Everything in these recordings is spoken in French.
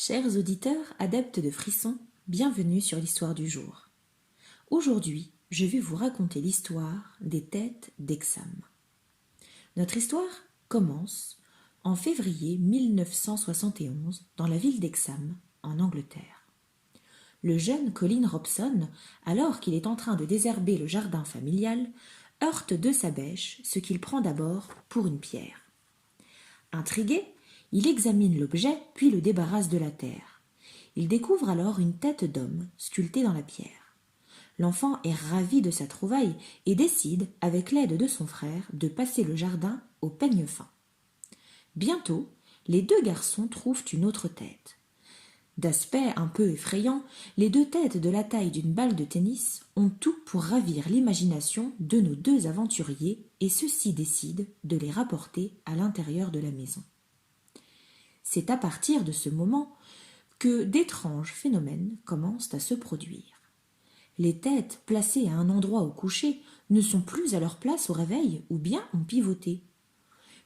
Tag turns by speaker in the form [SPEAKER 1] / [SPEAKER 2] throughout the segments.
[SPEAKER 1] Chers auditeurs adeptes de frissons, bienvenue sur l'histoire du jour. Aujourd'hui, je vais vous raconter l'histoire des têtes d'Exam. Notre histoire commence en février 1971 dans la ville d'Exam, en Angleterre. Le jeune Colin Robson, alors qu'il est en train de désherber le jardin familial, heurte de sa bêche ce qu'il prend d'abord pour une pierre. Intrigué, il examine l'objet puis le débarrasse de la terre. Il découvre alors une tête d'homme sculptée dans la pierre. L'enfant est ravi de sa trouvaille et décide, avec l'aide de son frère, de passer le jardin au peigne fin. Bientôt, les deux garçons trouvent une autre tête. D'aspect un peu effrayant, les deux têtes de la taille d'une balle de tennis ont tout pour ravir l'imagination de nos deux aventuriers et ceux-ci décident de les rapporter à l'intérieur de la maison. C'est à partir de ce moment que d'étranges phénomènes commencent à se produire. Les têtes placées à un endroit au coucher ne sont plus à leur place au réveil ou bien ont pivoté.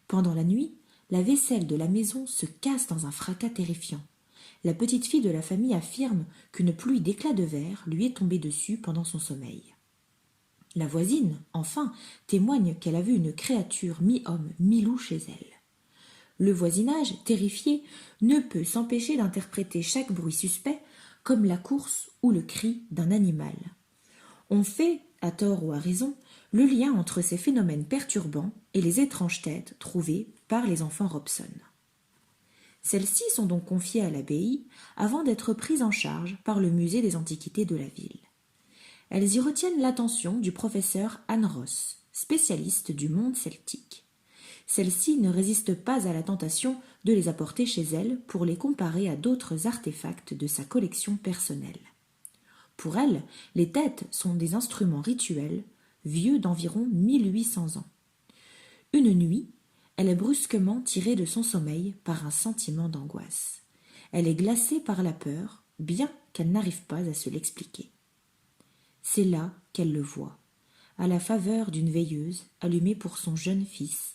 [SPEAKER 1] Pendant la nuit, la vaisselle de la maison se casse dans un fracas terrifiant. La petite fille de la famille affirme qu'une pluie d'éclats de verre lui est tombée dessus pendant son sommeil. La voisine, enfin, témoigne qu'elle a vu une créature mi-homme, mi-loup chez elle. Le voisinage, terrifié, ne peut s'empêcher d'interpréter chaque bruit suspect comme la course ou le cri d'un animal. On fait, à tort ou à raison, le lien entre ces phénomènes perturbants et les étranges têtes trouvées par les enfants Robson. Celles-ci sont donc confiées à l'abbaye avant d'être prises en charge par le musée des antiquités de la ville. Elles y retiennent l'attention du professeur Anne Ross, spécialiste du monde celtique. Celle-ci ne résiste pas à la tentation de les apporter chez elle pour les comparer à d'autres artefacts de sa collection personnelle. Pour elle, les têtes sont des instruments rituels vieux d'environ 1800 ans. Une nuit, elle est brusquement tirée de son sommeil par un sentiment d'angoisse. Elle est glacée par la peur, bien qu'elle n'arrive pas à se l'expliquer. C'est là qu'elle le voit, à la faveur d'une veilleuse allumée pour son jeune fils.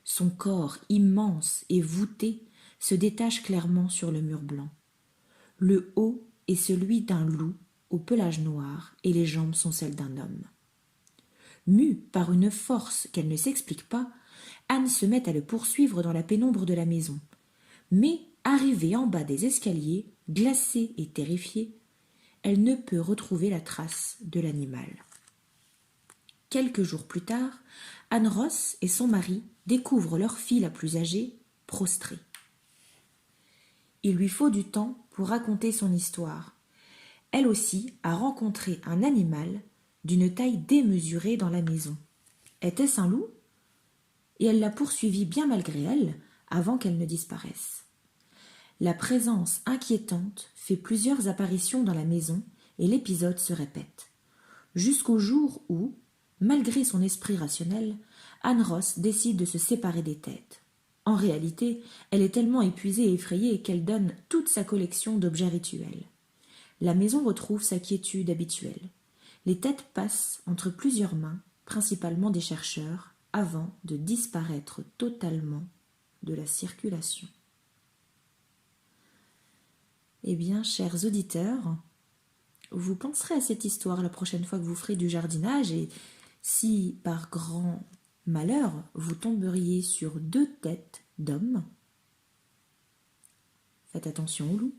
[SPEAKER 1] Son corps immense et voûté se détache clairement sur le mur blanc. Le haut est celui d'un loup au pelage noir et les jambes sont celles d'un homme. Mue par une force qu'elle ne s'explique pas, Anne se met à le poursuivre dans la pénombre de la maison. Mais, arrivée en bas des escaliers, glacée et terrifiée, elle ne peut retrouver la trace de l'animal. Quelques jours plus tard, Anne Ross et son mari découvrent leur fille la plus âgée, prostrée. Il lui faut du temps pour raconter son histoire. Elle aussi a rencontré un animal d'une taille démesurée dans la maison. Était-ce un loup ? Et elle l'a poursuivi bien malgré elle, avant qu'elle ne disparaisse. La présence inquiétante fait plusieurs apparitions dans la maison et l'épisode se répète. Jusqu'au jour où, malgré son esprit rationnel, Anne Ross décide de se séparer des têtes. En réalité, elle est tellement épuisée et effrayée qu'elle donne toute sa collection d'objets rituels. La maison retrouve sa quiétude habituelle. Les têtes passent entre plusieurs mains, principalement des chercheurs, avant de disparaître totalement de la circulation. Eh bien, chers auditeurs, vous penserez à cette histoire la prochaine fois que vous ferez du jardinage et si, par grand malheur, vous tomberiez sur deux têtes d'hommes, faites attention aux loups.